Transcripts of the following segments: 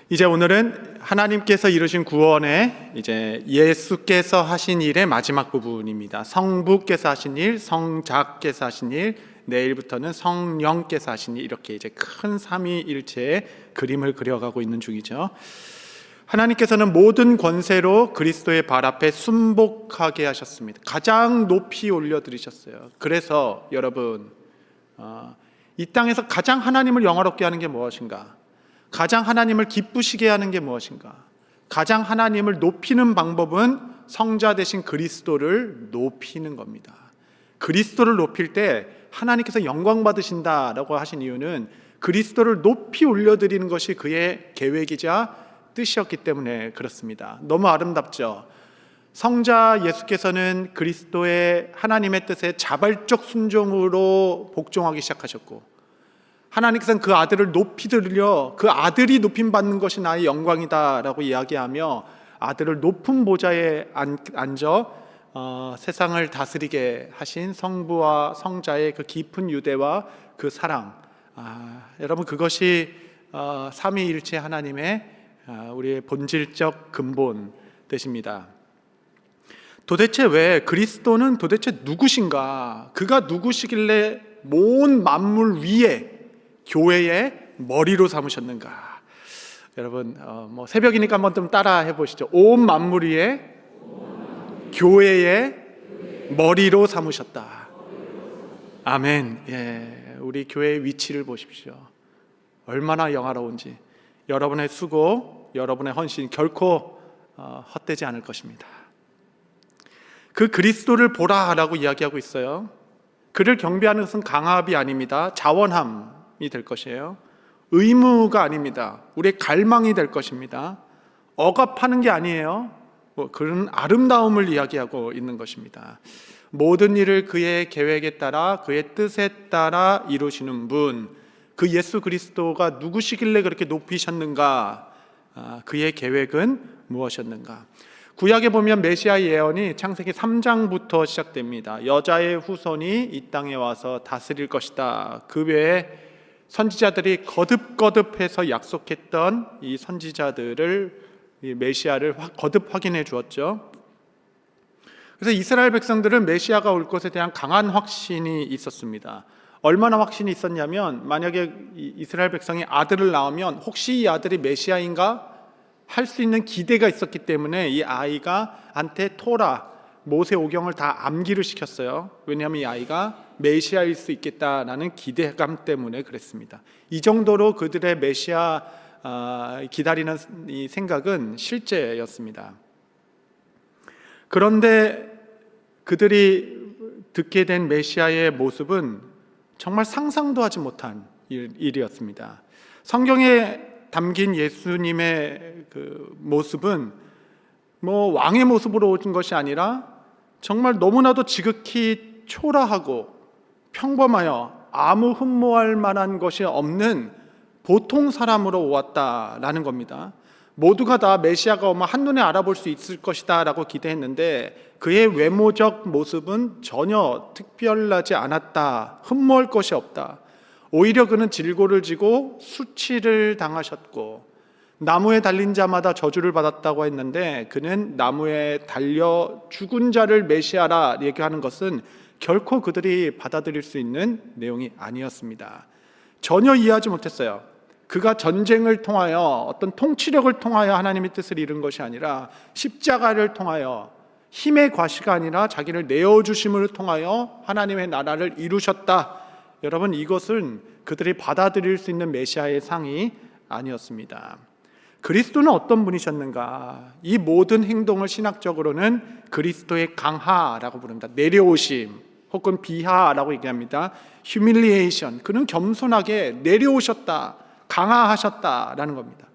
이제 오늘은 하나님께서 이루신 구원의 이제 예수께서 하신 일의 마지막 부분입니다. 성부께서 하신 일, 성자께서 하신 일, 내일부터는 성령께서 하신 일, 이렇게 이제 큰 삼위일체의 그림을 그려가고 있는 중이죠. 하나님께서는 모든 권세로 그리스도의 발 앞에 순복하게 하셨습니다. 가장 높이 올려드리셨어요. 그래서 여러분, 이 땅에서 가장 하나님을 영화롭게 하는 게 무엇인가? 가장 하나님을 기쁘시게 하는 게 무엇인가? 가장 하나님을 높이는 방법은 성자 되신 그리스도를 높이는 겁니다. 그리스도를 높일 때 하나님께서 영광 받으신다라고 하신 이유는 그리스도를 높이 올려드리는 것이 그의 계획이자 뜻이었기 때문에 그렇습니다. 너무 아름답죠? 성자 예수께서는 그리스도의 하나님의 뜻에 자발적 순종으로 복종하기 시작하셨고, 하나님께서는 그 아들을 높이 들려 그 아들이 높임 받는 것이 나의 영광이다라고 이야기하며 아들을 높은 보좌에 앉아 세상을 다스리게 하신 성부와 성자의 그 깊은 유대와 그 사랑, 여러분, 그것이 삼위일체 하나님의 우리의 본질적 근본 되십니다. 도대체 왜 그리스도는 도대체 누구신가? 그가 누구시길래 온 만물 위에 교회의 머리로 삼으셨는가? 여러분, 새벽이니까 한번 좀 따라 해보시죠. 온 만물 위에 교회의 머리로 삼으셨다. 아멘. 예, 우리 교회의 위치를 보십시오. 얼마나 영화로운지. 여러분의 수고, 여러분의 헌신 결코 헛되지 않을 것입니다. 그 그리스도를 보라라고 이야기하고 있어요. 그를 경배하는 것은 강압이 아닙니다. 자원함 될 것이에요. 의무가 아닙니다. 우리의 갈망이 될 것입니다. 억압하는 게 아니에요. 그런 아름다움을 이야기하고 있는 것입니다. 모든 일을 그의 계획에 따라 그의 뜻에 따라 이루시는 분, 그 예수 그리스도가 누구시길래 그렇게 높이셨는가? 그의 계획은 무엇이었는가? 구약에 보면 메시아 예언이 창세기 3장부터 시작됩니다. 여자의 후손이 이 땅에 와서 다스릴 것이다. 그 외에 선지자들이 거듭거듭해서 약속했던 이 선지자들을, 이 메시아를 거듭 확인해 주었죠. 그래서 이스라엘 백성들은 메시아가 올 것에 대한 강한 확신이 있었습니다. 얼마나 확신이 있었냐면, 만약에 이스라엘 백성이 아들을 낳으면 혹시 이 아들이 메시아인가 할 수 있는 기대가 있었기 때문에 이 아이가 한테 토라, 모세오경을 다 암기를 시켰어요. 왜냐하면 이 아이가 메시아일 수 있겠다라는 기대감 때문에 그랬습니다. 이 정도로 그들의 메시아 기다리는 이 생각은 실제였습니다. 그런데 그들이 듣게 된 메시아의 모습은 정말 상상도 하지 못한 일이었습니다. 성경에 담긴 예수님의 그 모습은 왕의 모습으로 오신 것이 아니라 정말 너무나도 지극히 초라하고 평범하여 아무 흠모할 만한 것이 없는 보통 사람으로 오았다라는 겁니다. 모두가 다 메시아가 오면 한눈에 알아볼 수 있을 것이다 라고 기대했는데 그의 외모적 모습은 전혀 특별하지 않았다. 흠모할 것이 없다. 오히려 그는 질고를 지고 수치를 당하셨고 나무에 달린 자마다 저주를 받았다고 했는데, 그는 나무에 달려 죽은 자를 메시아라 얘기하는 것은 결코 그들이 받아들일 수 있는 내용이 아니었습니다. 전혀 이해하지 못했어요. 그가 전쟁을 통하여 어떤 통치력을 통하여 하나님의 뜻을 이룬 것이 아니라 십자가를 통하여 힘의 과시가 아니라 자기를 내어주심을 통하여 하나님의 나라를 이루셨다. 여러분, 이것은 그들이 받아들일 수 있는 메시아의 상이 아니었습니다. 그리스도는 어떤 분이셨는가? 이 모든 행동을 신학적으로는 그리스도의 강하라고 부릅니다. 내려오심 혹은 비하라고 얘기합니다. humiliation. 그는 겸손하게 내려오셨다, 강하하셨다라는 겁니다.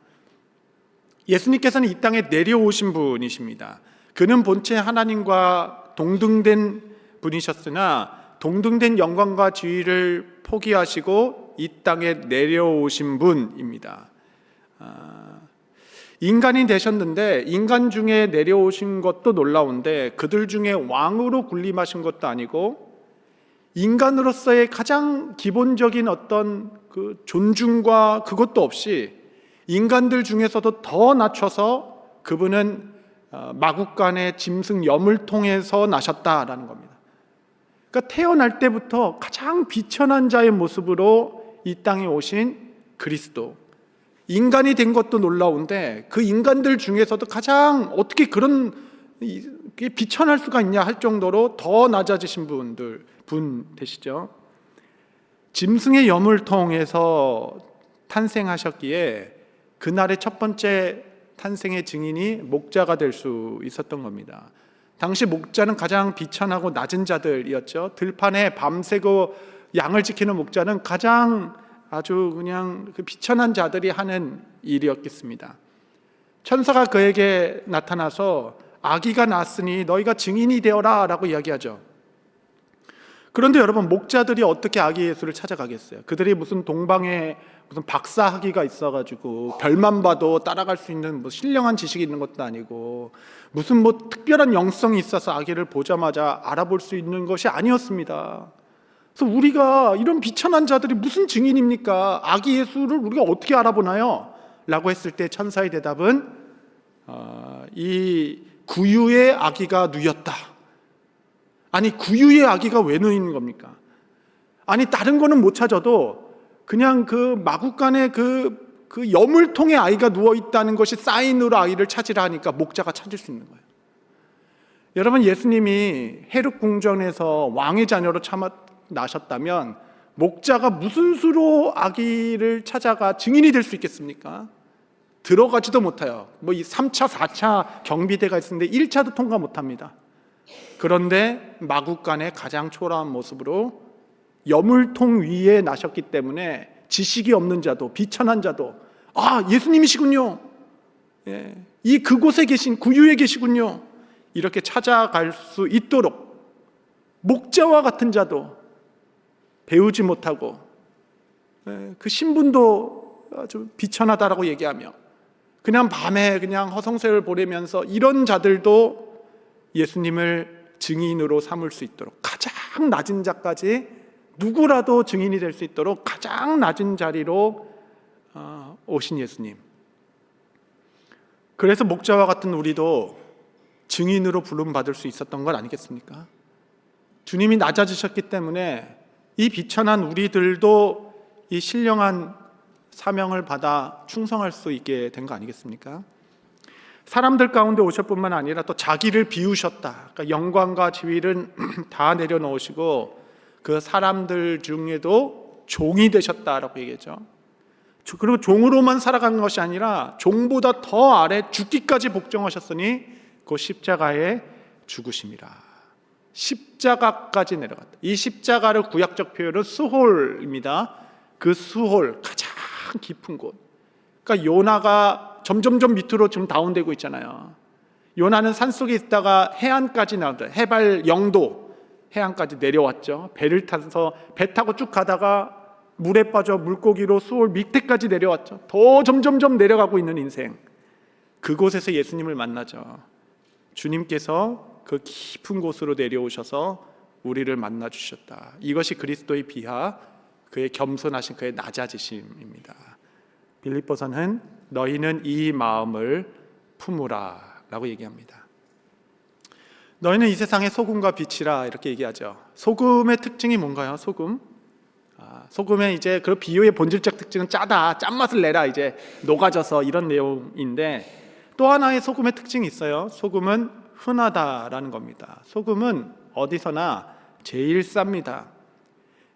예수님께서는 이 땅에 내려오신 분이십니다. 그는 본체 하나님과 동등된 분이셨으나 동등된 영광과 지위를 포기하시고 이 땅에 내려오신 분입니다. 인간이 되셨는데 인간 중에 내려오신 것도 놀라운데 그들 중에 왕으로 군림하신 것도 아니고 인간으로서의 가장 기본적인 어떤 그 존중과 그것도 없이 인간들 중에서도 더 낮춰서 그분은 마국간의 짐승 염을 통해서 나셨다라는 겁니다. 그러니까 태어날 때부터 가장 비천한 자의 모습으로 이 땅에 오신 그리스도, 인간이 된 것도 놀라운데 그 인간들 중에서도 가장 어떻게 그런 비천할 수가 있냐 할 정도로 더 낮아지신 분 되시죠. 짐승의 염을 통해서 탄생하셨기에 그날의 첫 번째 탄생의 증인이 목자가 될 수 있었던 겁니다. 당시 목자는 가장 비천하고 낮은 자들이었죠. 들판에 밤새고 양을 지키는 목자는 가장 아주 그냥 그 비천한 자들이 하는 일이었겠습니다. 천사가 그에게 나타나서 아기가 낳았으니 너희가 증인이 되어라 라고 이야기하죠. 그런데 여러분, 목자들이 어떻게 아기 예수를 찾아가겠어요? 그들이 무슨 동방에 무슨 박사학위가 있어가지고 별만 봐도 따라갈 수 있는 뭐 신령한 지식이 있는 것도 아니고 무슨 뭐 특별한 영성이 있어서 아기를 보자마자 알아볼 수 있는 것이 아니었습니다. 그래서 우리가 이런 비천한 자들이 무슨 증인입니까? 아기 예수를 우리가 어떻게 알아보나요? 라고 했을 때 천사의 대답은 이 구유의 아기가 누였다. 아니, 구유의 아기가 왜 누이는 겁니까? 아니, 다른 거는 못 찾아도 그냥 그 마국간에 그 염을 통해 아이가 누워 있다는 것이 사인으로 아이를 찾으라 하니까 목자가 찾을 수 있는 거예요. 여러분, 예수님이 헤롯 궁전에서 왕의 자녀로 나셨다면 목자가 무슨 수로 아기를 찾아가 증인이 될 수 있겠습니까? 들어가지도 못해요. 뭐 이 3차, 4차 경비대가 있었는데 1차도 통과 못합니다. 그런데 마국간의 가장 초라한 모습으로 여물통 위에 나셨기 때문에 지식이 없는 자도 비천한 자도 예수님이시군요. 예, 이 그곳에 계신 구유에 계시군요. 이렇게 찾아갈 수 있도록 목자와 같은 자도 배우지 못하고 그 신분도 아주 비천하다라고 얘기하며 그냥 밤에 그냥 허송세월 보내면서 이런 자들도 예수님을 증인으로 삼을 수 있도록 가장 낮은 자까지 누구라도 증인이 될 수 있도록 가장 낮은 자리로 오신 예수님. 그래서 목자와 같은 우리도 증인으로 부름받을 수 있었던 것 아니겠습니까? 주님이 낮아지셨기 때문에 이 비천한 우리들도 이 신령한 사명을 받아 충성할 수 있게 된 거 아니겠습니까? 사람들 가운데 오실 뿐만 아니라 또 자기를 비우셨다. 그러니까 영광과 지위를 다 내려놓으시고 그 사람들 중에도 종이 되셨다라고 얘기했죠. 그리고 종으로만 살아간 것이 아니라 종보다 더 아래 죽기까지 복종하셨으니 그 십자가에 죽으심이라. 십자가까지 내려갔다. 이 십자가를 구약적 표현은 수홀입니다. 그 수홀, 가장 깊은 곳. 그러니까 요나가 점점점 밑으로 지금 다운되고 있잖아요. 요나는 산속에 있다가 해안까지 나왔다. 해발 0도 해안까지 내려왔죠. 배를 타서 배 타고 쭉 가다가 물에 빠져 물고기로 수월 밑에까지 내려왔죠. 더 점점점 내려가고 있는 인생. 그곳에서 예수님을 만나죠. 주님께서 그 깊은 곳으로 내려오셔서 우리를 만나 주셨다. 이것이 그리스도의 비하, 그의 겸손하신 그의 낮아지심입니다. 빌립보서는 너희는 이 마음을 품으라 라고 얘기합니다. 너희는 이 세상의 소금과 빛이라 이렇게 얘기하죠. 소금의 특징이 뭔가요? 소금의 이제 그 비유의 본질적 특징은 짜다, 짠맛을 내라, 이제 녹아져서 이런 내용인데 또 하나의 소금의 특징이 있어요. 소금은 흔하다라는 겁니다. 소금은 어디서나 제일 쌉니다.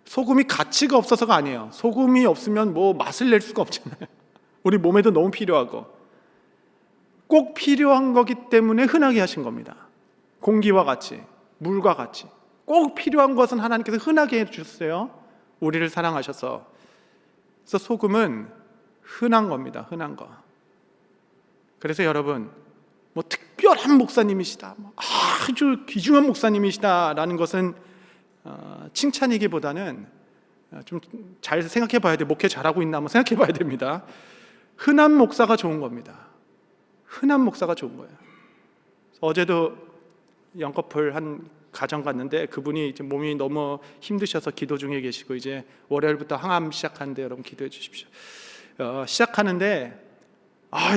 소금이 가치가 없어서가 아니에요. 소금이 없으면 뭐 맛을 낼 수가 없잖아요. 우리 몸에도 너무 필요하고 꼭 필요한 거기 때문에 흔하게 하신 겁니다. 공기와 같이, 물과 같이 꼭 필요한 것은 하나님께서 흔하게 해주셨어요. 우리를 사랑하셔서. 그래서 소금은 흔한 겁니다. 흔한 거. 그래서 여러분, 뭐 특별한 목사님이시다, 아주 귀중한 목사님이시다라는 것은 칭찬이기보다는 좀 잘 생각해 봐야 돼요. 목회 잘하고 있나 한번 생각해 봐야 됩니다. 흔한 목사가 좋은 겁니다. 흔한 목사가 좋은 거예요. 어제도 영커플 한 가정 갔는데 그분이 이제 몸이 너무 힘드셔서 기도 중에 계시고 이제 월요일부터 항암 시작하는데 여러분 기도해 주십시오. 시작하는데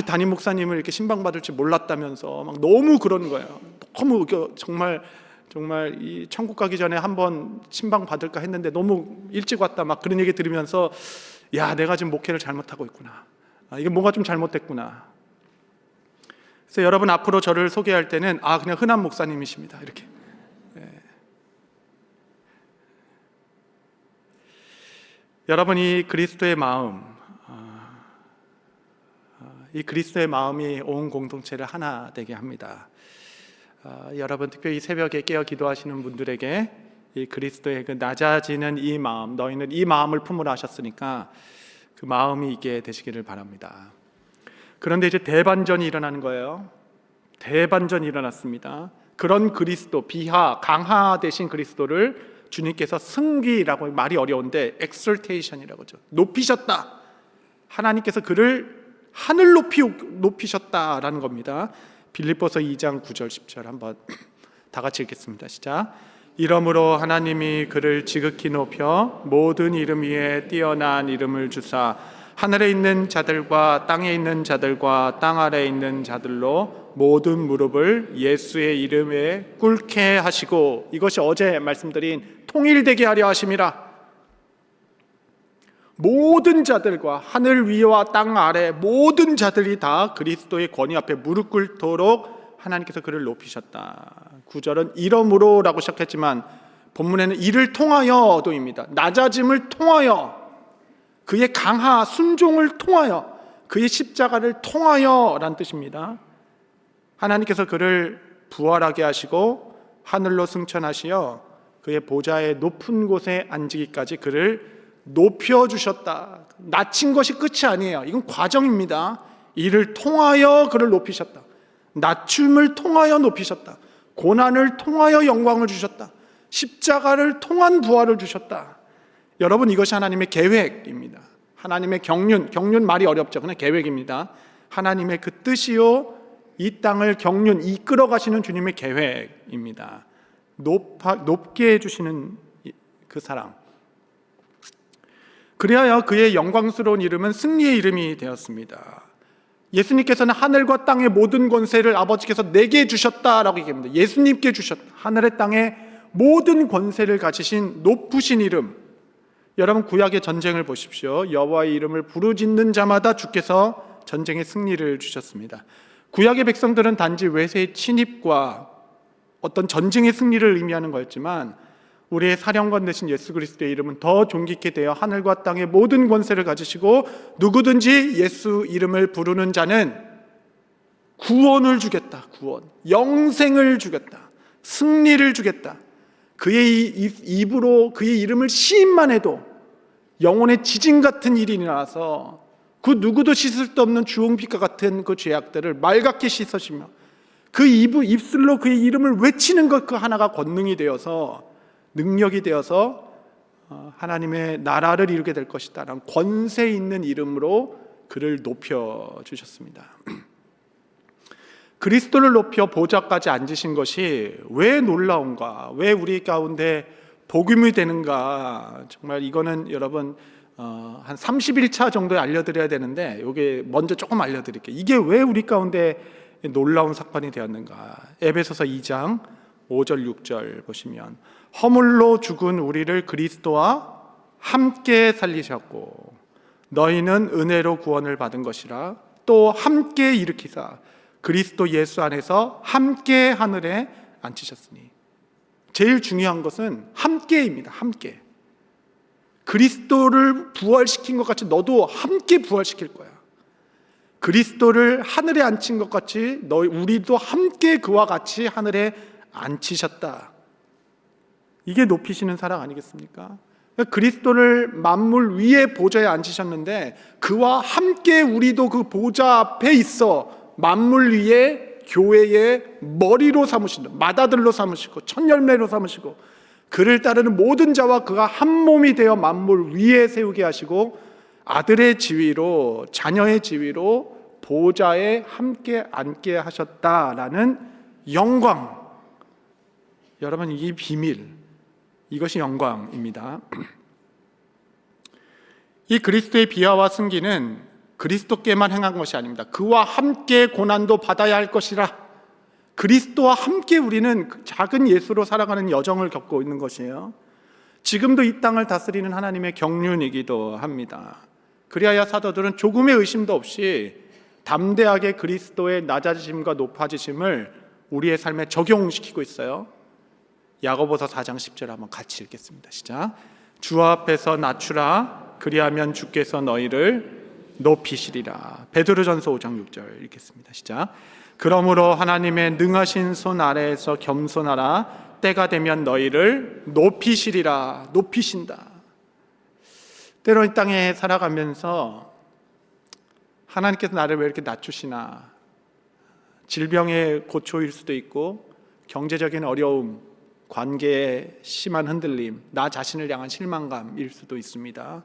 담임 목사님을 이렇게 신방받을 줄 몰랐다면서 막 너무 그런 거예요. 너무 정말 이 천국 가기 전에 한번 신방 받을까 했는데 너무 일찍 왔다, 막 그런 얘기 들으면서 야, 내가 지금 목회를 잘못하고 있구나. 이게 뭔가 좀 잘못됐구나. 그래서 여러분 앞으로 저를 소개할 때는 그냥 흔한 목사님이십니다, 이렇게. 여러분, 이 그리스도의 마음이 온 공동체를 하나 되게 합니다. 여러분, 특별히 이 새벽에 깨어 기도하시는 분들에게 이 그리스도의 그 낮아지는 이 마음, 너희는 이 마음을 품으라 하셨으니까 그 마음이 있게 되시기를 바랍니다. 그런데 이제 대반전이 일어나는 거예요. 대반전이 일어났습니다. 그런 그리스도, 강하 되신 그리스도를 주님께서 승기라고, 말이 어려운데 exaltation이라고 하죠. 높이셨다. 하나님께서 그를 하늘 높이 높이셨다라는 겁니다. 빌립보서 2장 9절 10절 한번 다 같이 읽겠습니다. 시작. 이러므로 하나님이 그를 지극히 높여 모든 이름 위에 뛰어난 이름을 주사 하늘에 있는 자들과 땅에 있는 자들과 땅 아래에 있는 자들로 모든 무릎을 예수의 이름에 꿇게 하시고, 이것이 어제 말씀드린 통일되게 하려 하심이라. 모든 자들과 하늘 위와 땅 아래 모든 자들이 다 그리스도의 권위 앞에 무릎 꿇도록 하나님께서 그를 높이셨다. 9절은 이러므로 라고 시작했지만 본문에는 이를 통하여도입니다. 낮아짐을 통하여, 그의 강하 순종을 통하여, 그의 십자가를 통하여 라는 뜻입니다. 하나님께서 그를 부활하게 하시고 하늘로 승천하시어 그의 보좌의 높은 곳에 앉으기까지 그를 높여주셨다. 낮춘 것이 끝이 아니에요. 이건 과정입니다. 이를 통하여 그를 높이셨다. 낮춤을 통하여 높이셨다. 고난을 통하여 영광을 주셨다. 십자가를 통한 부활을 주셨다. 여러분, 이것이 하나님의 계획입니다. 하나님의 경륜 말이 어렵죠. 그냥 계획입니다. 하나님의 그 뜻이요, 이 땅을 이끌어 가시는 주님의 계획입니다. 높게 해주시는 그 사랑. 그래야 그의 영광스러운 이름은 승리의 이름이 되었습니다. 예수님께서는 하늘과 땅의 모든 권세를 아버지께서 내게 주셨다라고 얘기합니다. 예수님께 주셨다. 하늘의 땅의 모든 권세를 가지신 높으신 이름. 여러분, 구약의 전쟁을 보십시오. 여호와의 이름을 부르짖는 자마다 주께서 전쟁의 승리를 주셨습니다. 구약의 백성들은 단지 외세의 침입과 어떤 전쟁의 승리를 의미하는 거였지만 우리의 사령관 되신 예수 그리스도의 이름은 더 존귀케 되어 하늘과 땅의 모든 권세를 가지시고 누구든지 예수 이름을 부르는 자는 구원을 주겠다. 구원, 영생을 주겠다. 승리를 주겠다. 그의 입으로 그의 이름을 시인만 해도 영혼의 지진 같은 일이 일어나서 그 누구도 씻을 수 없는 주홍빛과 같은 그 죄악들을 맑게 씻으시며 그 입술로 그의 이름을 외치는 것 그 하나가 권능이 되어서, 능력이 되어서 하나님의 나라를 이루게 될 것이다 라는 권세 있는 이름으로 그를 높여주셨습니다. 그리스도를 높여 보좌까지 앉으신 것이 왜 놀라운가, 왜 우리 가운데 복음이 되는가. 정말 이거는 여러분 한 30일차 정도에 알려드려야 되는데 이게 먼저 조금 알려드릴게요. 이게 왜 우리 가운데 놀라운 사건이 되었는가. 에베소서 2장 5절 6절 보시면 허물로 죽은 우리를 그리스도와 함께 살리셨고 너희는 은혜로 구원을 받은 것이라 또 함께 일으키사 그리스도 예수 안에서 함께 하늘에 앉히셨으니. 제일 중요한 것은 함께입니다. 함께. 그리스도를 부활시킨 것 같이 너도 함께 부활시킬 거야. 그리스도를 하늘에 앉힌 것 같이 우리도 함께 그와 같이 하늘에 앉히셨다. 이게 높이시는 사랑 아니겠습니까? 그리스도를 만물 위에 보좌에 앉히셨는데 그와 함께 우리도 그 보좌 앞에 있어 만물 위에 교회의 머리로 삼으시고 맏아들로 삼으시고 첫 열매로 삼으시고 그를 따르는 모든 자와 그가 한 몸이 되어 만물 위에 세우게 하시고 아들의 지위로, 자녀의 지위로 보좌에 함께 앉게 하셨다라는 영광. 여러분, 이 비밀, 이것이 영광입니다. 이 그리스도의 비하와 승기는 그리스도께만 행한 것이 아닙니다. 그와 함께 고난도 받아야 할 것이라. 그리스도와 함께 우리는 작은 예수로 살아가는 여정을 겪고 있는 것이에요. 지금도 이 땅을 다스리는 하나님의 경륜이기도 합니다. 그리하여 사도들은 조금의 의심도 없이 담대하게 그리스도의 낮아지심과 높아지심을 우리의 삶에 적용시키고 있어요. 야고보서 4장 10절 한번 같이 읽겠습니다. 시작. 주 앞에서 낮추라. 그리하면 주께서 너희를 높이시리라. 베드로전서 5장 6절 읽겠습니다. 시작. 그러므로 하나님의 능하신 손 아래에서 겸손하라. 때가 되면 너희를 높이시리라. 높이신다. 때로 이 땅에 살아가면서 하나님께서 나를 왜 이렇게 낮추시나, 질병의 고초일 수도 있고 경제적인 어려움, 관계의 심한 흔들림, 나 자신을 향한 실망감일 수도 있습니다.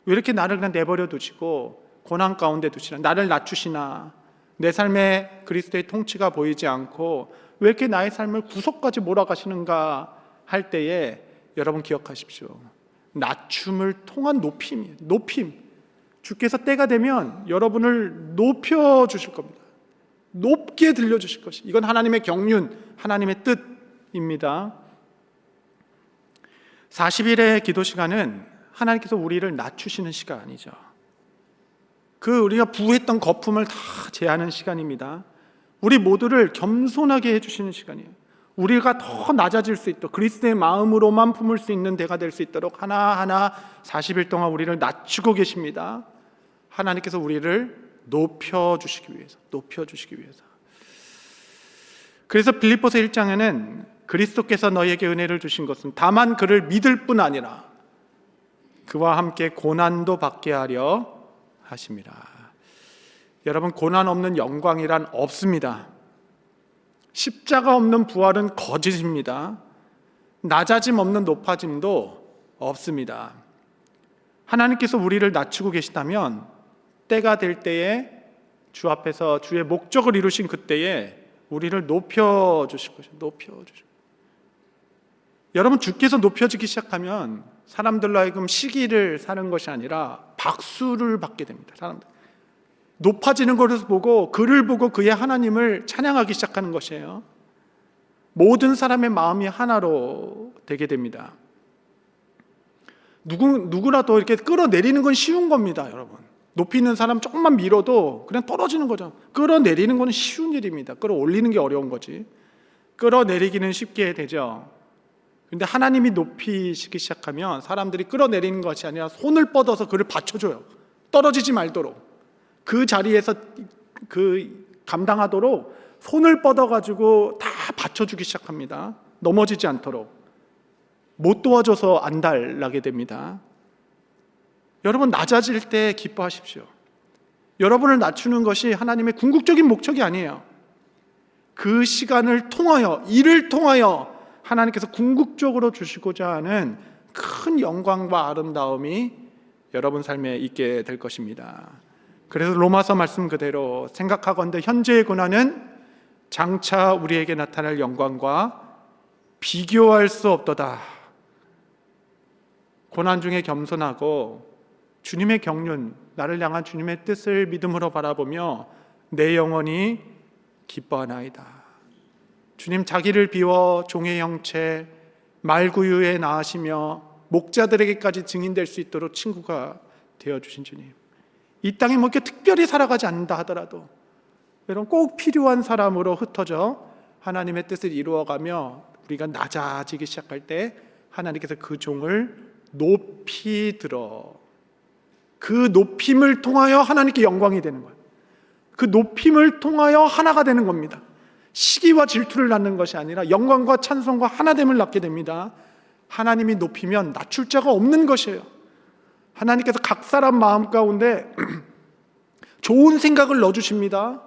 왜 이렇게 나를 그냥 내버려 두시고 고난 가운데 두시나, 나를 낮추시나, 내 삶에 그리스도의 통치가 보이지 않고 왜 이렇게 나의 삶을 구석까지 몰아가시는가 할 때에 여러분 기억하십시오. 낮춤을 통한 높임이에요. 높임. 주께서 때가 되면 여러분을 높여주실 겁니다. 높게 들려주실 것이. 이건 하나님의 경륜, 하나님의 뜻입니다. 40일의 기도 시간은 하나님께서 우리를 낮추시는 시간이죠. 우리가 부했던 거품을 다 제하는 시간입니다. 우리 모두를 겸손하게 해주시는 시간이에요. 우리가 더 낮아질 수 있도록, 그리스도의 마음으로만 품을 수 있는 대가 될 수 있도록 하나하나 40일 동안 우리를 낮추고 계십니다. 하나님께서 우리를 높여주시기 위해서. 그래서 빌립보서 1장에는 그리스도께서 너희에게 은혜를 주신 것은 다만 그를 믿을 뿐 아니라 그와 함께 고난도 받게 하려 하심이라. 여러분, 고난 없는 영광이란 없습니다. 십자가 없는 부활은 거짓입니다. 낮아짐 없는 높아짐도 없습니다. 하나님께서 우리를 낮추고 계시다면 때가 될 때에 주 앞에서 주의 목적을 이루신 그때에 우리를 높여주실 것이에요. 높여주실. 여러분, 주께서 높여지기 시작하면 사람들로 하여금 시기를 사는 것이 아니라 박수를 받게 됩니다. 사람들 높아지는 것을 보고, 그를 보고 그의 하나님을 찬양하기 시작하는 것이에요. 모든 사람의 마음이 하나로 되게 됩니다. 누구라도 이렇게 끌어내리는 건 쉬운 겁니다. 여러분, 높이 있는 사람 조금만 밀어도 그냥 떨어지는 거죠. 끌어내리는 건 쉬운 일입니다. 끌어올리는 게 어려운 거지. 끌어내리기는 쉽게 되죠. 근데 하나님이 높이시기 시작하면 사람들이 끌어내리는 것이 아니라 손을 뻗어서 그를 받쳐줘요. 떨어지지 말도록. 그 자리에서 감당하도록 손을 뻗어가지고 다 받쳐주기 시작합니다. 넘어지지 않도록. 못 도와줘서 안달나게 됩니다. 여러분, 낮아질 때 기뻐하십시오. 여러분을 낮추는 것이 하나님의 궁극적인 목적이 아니에요. 그 시간을 통하여, 이를 통하여 하나님께서 궁극적으로 주시고자 하는 큰 영광과 아름다움이 여러분 삶에 있게 될 것입니다. 그래서 로마서 말씀 그대로 생각하건대 현재의 고난은 장차 우리에게 나타날 영광과 비교할 수 없도다. 고난 중에 겸손하고 주님의 경륜, 나를 향한 주님의 뜻을 믿음으로 바라보며 내 영혼이 기뻐하나이다. 주님, 자기를 비워 종의 형체 말구유에 나으시며 목자들에게까지 증인될 수 있도록 친구가 되어주신 주님, 이 땅에 뭐 이렇게 특별히 살아가지 않는다 하더라도 여러분, 꼭 필요한 사람으로 흩어져 하나님의 뜻을 이루어가며 우리가 낮아지기 시작할 때 하나님께서 그 종을 높이 들어, 그 높임을 통하여 하나님께 영광이 되는 거예요. 그 높임을 통하여 하나가 되는 겁니다. 시기와 질투를 낳는 것이 아니라 영광과 찬송과 하나됨을 낳게 됩니다. 하나님이 높이면 낮출 자가 없는 것이에요. 하나님께서 각 사람 마음 가운데 좋은 생각을 넣어주십니다.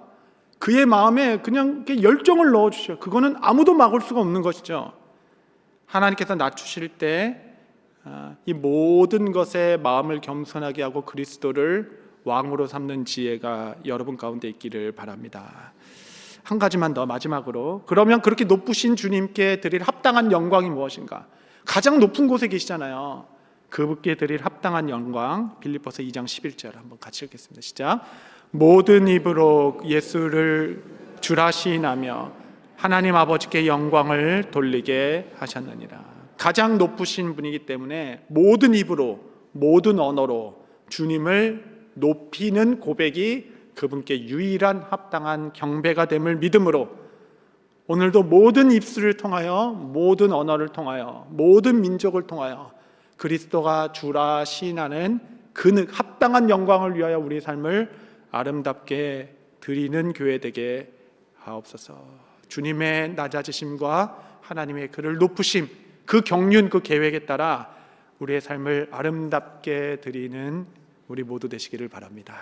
그의 마음에 그냥 열정을 넣어주셔요. 그거는 아무도 막을 수가 없는 것이죠. 하나님께서 낮추실 때 이 모든 것에 마음을 겸손하게 하고 그리스도를 왕으로 삼는 지혜가 여러분 가운데 있기를 바랍니다. 한 가지만 더 마지막으로, 그러면 그렇게 높으신 주님께 드릴 합당한 영광이 무엇인가? 가장 높은 곳에 계시잖아요. 그분께 드릴 합당한 영광. 빌립보서 2장 11절 한번 같이 읽겠습니다. 시작. 모든 입으로 예수를 주라 시인하며 하나님 아버지께 영광을 돌리게 하셨느니라. 가장 높으신 분이기 때문에 모든 입으로, 모든 언어로 주님을 높이는 고백이 그분께 유일한 합당한 경배가 됨을 믿음으로 오늘도 모든 입술을 통하여, 모든 언어를 통하여, 모든 민족을 통하여 그리스도가 주라 시인하는 그 합당한 영광을 위하여 우리의 삶을 아름답게 드리는 교회 되게 하옵소서. 주님의 낮아지심과 하나님의 그를 높으심, 그 경륜, 그 계획에 따라 우리의 삶을 아름답게 드리는 우리 모두 되시기를 바랍니다.